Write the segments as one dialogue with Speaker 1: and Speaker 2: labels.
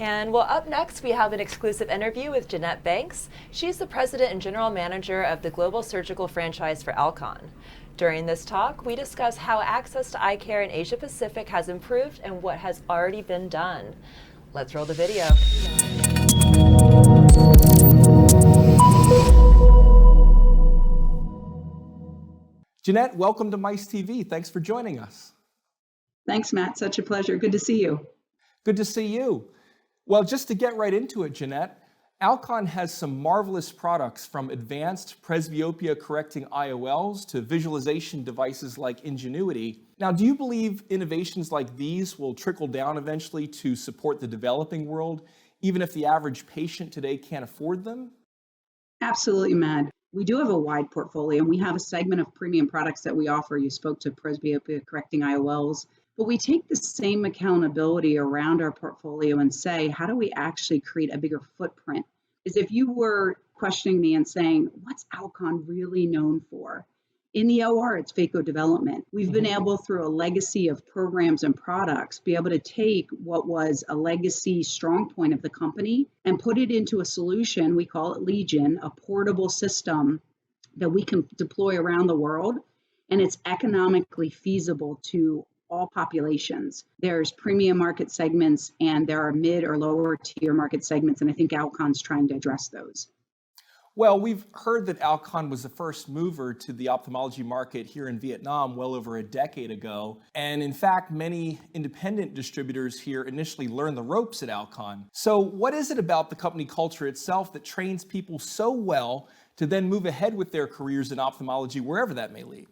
Speaker 1: And well, up next, we have an exclusive interview with Jeannette Banks. She's the president and general manager of the global surgical franchise for Alcon. During this talk, we discuss how access to eye care in Asia Pacific has improved and what has already been done. Let's roll the video.
Speaker 2: Jeannette, welcome to Mice TV. Thanks for joining us.
Speaker 3: Thanks, Matt. Such a pleasure. Good to see you.
Speaker 2: Good to see you. Well, just to get right into it, Jeannette, Alcon has some marvelous products, from advanced presbyopia-correcting IOLs to visualization devices like Ingenuity. Now, do you believe innovations like these will trickle down eventually to support the developing world, even if the average patient today can't afford them?
Speaker 3: Absolutely, Matt. We do have a wide portfolio, and we have a segment of premium products that we offer. You spoke to presbyopia-correcting IOLs. But we take the same accountability around our portfolio and say, how do we actually create a bigger footprint? Is if you were questioning me and saying, what's Alcon really known for? In the OR, it's phaco development. We've been able, through a legacy of programs and products, be able to take what was a legacy strong point of the company and put it into a solution. We call it Legion, a portable system that we can deploy around the world. And it's economically feasible to all populations. There's premium market segments and there are mid or lower tier market segments. And I think Alcon's trying to address those.
Speaker 2: Well, we've heard that Alcon was the first mover to the ophthalmology market here in Vietnam well over a decade ago. And in fact, many independent distributors here initially learned the ropes at Alcon. So what is it about the company culture itself that trains people so well to then move ahead with their careers in ophthalmology, wherever that may lead?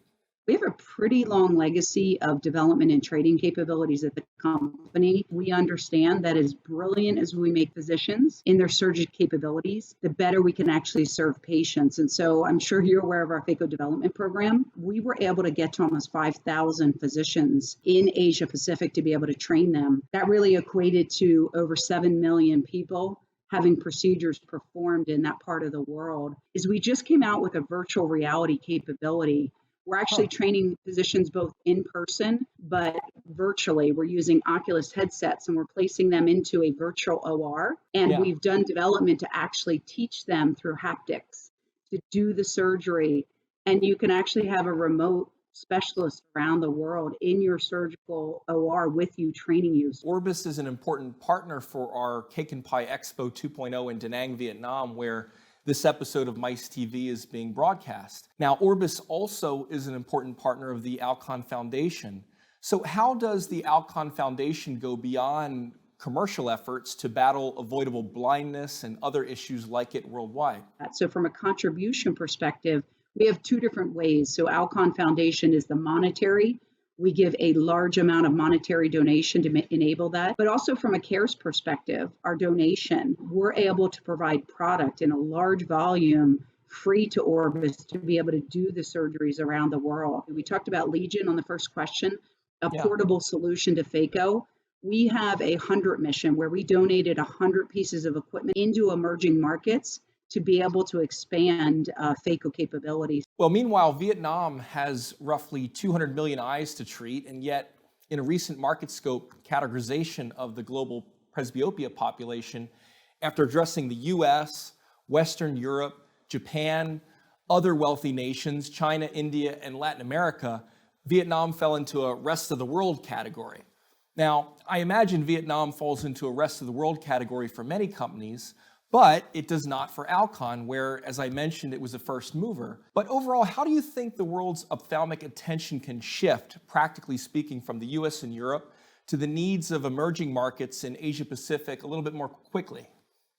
Speaker 3: We have a pretty long legacy of development and training capabilities at the company. We understand that as brilliant as we make physicians in their surgical capabilities, the better we can actually serve patients. And so I'm sure you're aware of our phaco development program. We were able to get to almost 5,000 physicians in Asia Pacific to be able to train them. That really equated to over 7 million people having procedures performed in that part of the world. Is we just came out with a virtual reality capability. We're actually training physicians both in person, but virtually. We're using Oculus headsets and we're placing them into a virtual OR. And we've done development to actually teach them through haptics to do the surgery. And you can actually have a remote specialist around the world in your surgical OR with you, training you.
Speaker 2: Orbis is an important partner for our CAKE PIE Expo 2.0 in Da Nang, Vietnam, where this episode of Mice TV is being broadcast. Now, Orbis also is an important partner of the Alcon Foundation. So how does the Alcon Foundation go beyond commercial efforts to battle avoidable blindness and other issues like it worldwide?
Speaker 3: So from a contribution perspective, we have two different ways. So Alcon Foundation is the monetary. We give a large amount of monetary donation to enable that. But also from a CARES perspective, our donation, we're able to provide product in a large volume free to Orbis to be able to do the surgeries around the world. We talked about Legion on the first question, a portable solution to phaco. We have a 100 mission where we donated 100 pieces of equipment into emerging markets to be able to expand phaco capabilities.
Speaker 2: Well, meanwhile, Vietnam has roughly 200 million eyes to treat, and yet in a recent market scope categorization of the global presbyopia population, after addressing the US, Western Europe, Japan, other wealthy nations, China, India, and Latin America, Vietnam fell into a rest of the world category. Now, I imagine Vietnam falls into a rest of the world category for many companies, but it does not for Alcon, where, as I mentioned, it was a first mover. But overall, how do you think the world's ophthalmic attention can shift, practically speaking, from the US and Europe to the needs of emerging markets in Asia Pacific a little bit more quickly?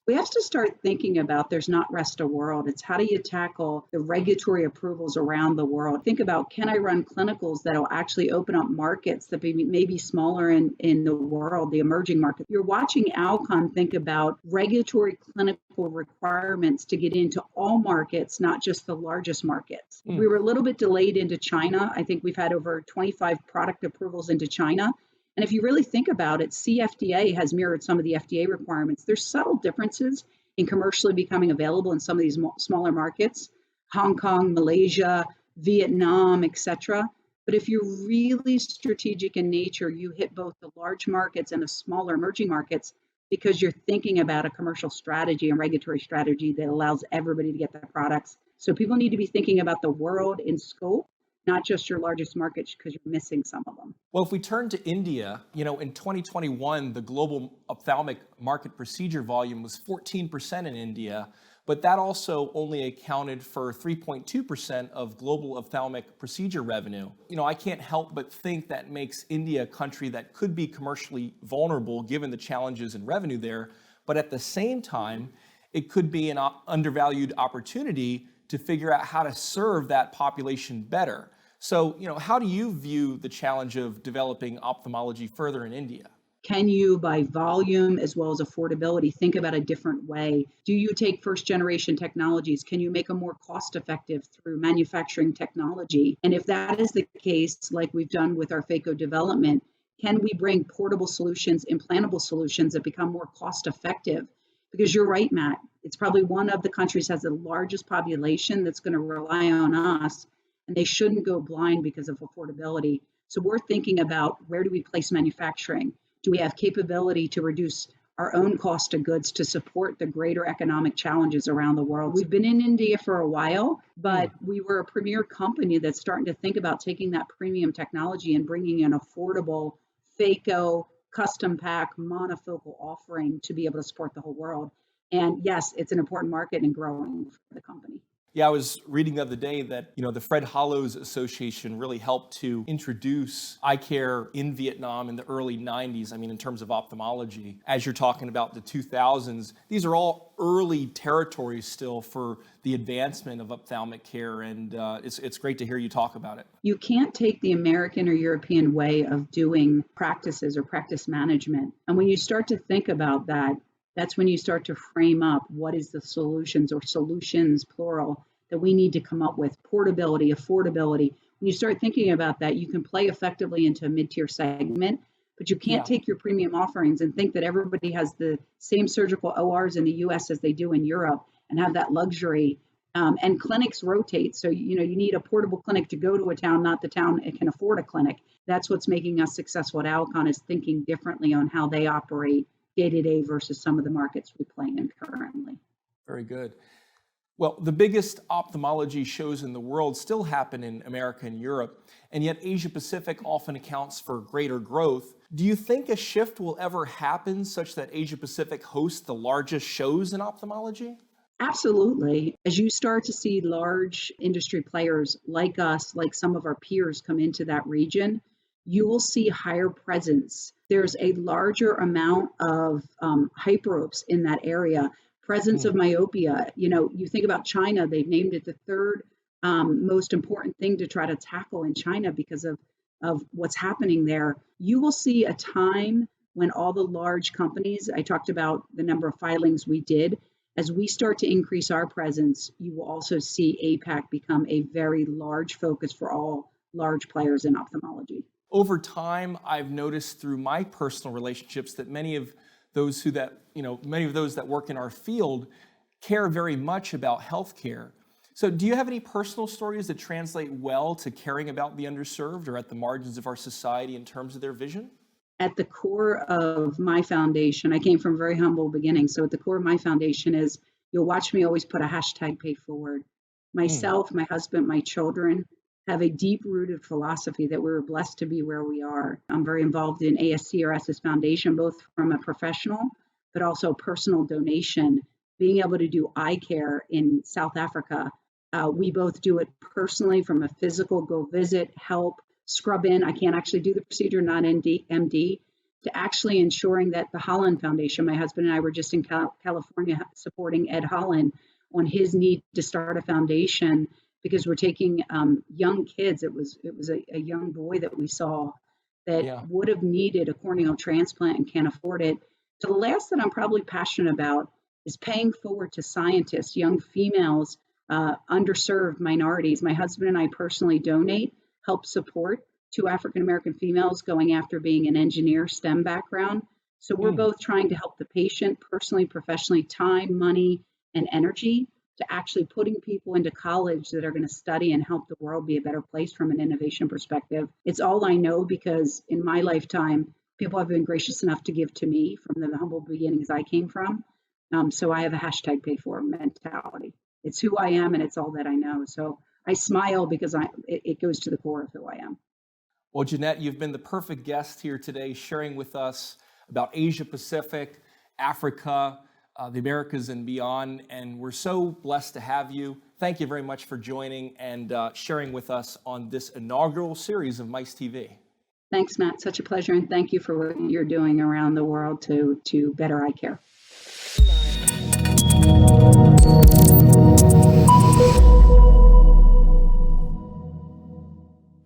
Speaker 3: We have to start thinking about there's not rest of world. It's how do you tackle the regulatory approvals around the world? Think about, can I run clinicals that will actually open up markets that may be smaller in the world, the emerging market? You're watching Alcon think about regulatory clinical requirements to get into all markets, not just the largest markets. We were a little bit delayed into China. I think we've had over 25 product approvals into China. And if you really think about it, CFDA has mirrored some of the FDA requirements. There's subtle differences in commercially becoming available in some of these smaller markets, Hong Kong, Malaysia, Vietnam, etc. But if you're really strategic in nature, you hit both the large markets and the smaller emerging markets. because you're thinking about a commercial strategy and regulatory strategy that allows everybody to get their products. So people need to be thinking about the world in scope, not just your largest markets, because you're missing some of them.
Speaker 2: Well, if we turn to India, in 2021, the global ophthalmic market procedure volume was 14% in India, but that also only accounted for 3.2% of global ophthalmic procedure revenue. I can't help but think that makes India a country that could be commercially vulnerable given the challenges in revenue there, but at the same time, it could be an undervalued opportunity to figure out how to serve that population better. So, how do you view the challenge of developing ophthalmology further in India?
Speaker 3: Can you, by volume as well as affordability, think about a different way? Do you take first generation technologies? Can you make them more cost effective through manufacturing technology? And if that is the case, like we've done with our phaco development, can we bring portable solutions, implantable solutions that become more cost effective? Because you're right, Matt, it's probably one of the countries that has the largest population that's going to rely on us, and they shouldn't go blind because of affordability. So we're thinking about, where do we place manufacturing? Do we have capability to reduce our own cost of goods to support the greater economic challenges around the world? We've been in India for a while, but we were a premier company that's starting to think about taking that premium technology and bringing an affordable phaco custom pack monofocal offering to be able to support the whole world. And yes, it's an important market and growing for the company.
Speaker 2: Yeah, I was reading the other day that, the Fred Hollows Association really helped to introduce eye care in Vietnam in the early 90s. I mean, in terms of ophthalmology, as you're talking about the 2000s, these are all early territories still for the advancement of ophthalmic care. And it's great to hear you talk about it.
Speaker 3: You can't take the American or European way of doing practices or practice management. And when you start to think about that, that's when you start to frame up what is the solutions, or solutions plural, that we need to come up with. Portability, affordability. When you start thinking about that, you can play effectively into a mid-tier segment, but you can't take your premium offerings and think that everybody has the same surgical ORs in the US as they do in Europe and have that luxury. And clinics rotate. So, you need a portable clinic to go to a town, not the town it can afford a clinic. That's what's making us successful at Alcon, is thinking differently on how they operate day-to-day versus some of the markets we play in currently.
Speaker 2: Very good. Well, the biggest ophthalmology shows in the world still happen in America and Europe, and yet Asia Pacific often accounts for greater growth. Do you think a shift will ever happen such that Asia Pacific hosts the largest shows in ophthalmology?
Speaker 3: Absolutely. As you start to see large industry players like us, like some of our peers, come into that region, you will see higher presence. There's a larger amount of hyperopes in that area, presence of myopia. You think about China, they've named it the third most important thing to try to tackle in China because of what's happening there. You will see a time when all the large companies, I talked about the number of filings we did, as we start to increase our presence, you will also see APAC become a very large focus for all large players in ophthalmology.
Speaker 2: Over time, I've noticed through my personal relationships that many of those that work in our field care very much about healthcare. So do you have any personal stories that translate well to caring about the underserved or at the margins of our society in terms of their vision?
Speaker 3: At the core of my foundation, I came from very humble beginnings. So at the core of my foundation is, you'll watch me always put a hashtag pay forward. Myself, my husband, my children have a deep-rooted philosophy that we were blessed to be where we are. I'm very involved in ASCRS's foundation, both from a professional, but also personal donation, being able to do eye care in South Africa. We both do it personally, from a physical, go visit, help, scrub in. I can't actually do the procedure, not MD, to actually ensuring that the Holland Foundation, my husband and I were just in California supporting Ed Holland on his need to start a foundation, because we're taking young kids. It was a young boy that we saw that would have needed a corneal transplant and can't afford it. So the last that I'm probably passionate about is paying forward to scientists, young females, underserved minorities. My husband and I personally donate, help support 2 African-American females going after being an engineer, STEM background. So we're both trying to help the patient personally, professionally, time, money, and energy, to actually putting people into college that are going to study and help the world be a better place from an innovation perspective. It's all I know, because in my lifetime, People have been gracious enough to give to me from the humble beginnings I came from. So I have a hashtag pay for mentality. It's who I am and it's all that I know. So I smile because it goes to the core of who I am.
Speaker 2: Well, Jeanette, you've been the perfect guest here today, sharing with us about Asia Pacific, Africa, the Americas and beyond. And we're so blessed to have you. Thank you very much for joining and sharing with us on this inaugural series of MICE TV.
Speaker 3: Thanks, Matt. Such a pleasure. And thank you for what you're doing around the world to better eye care.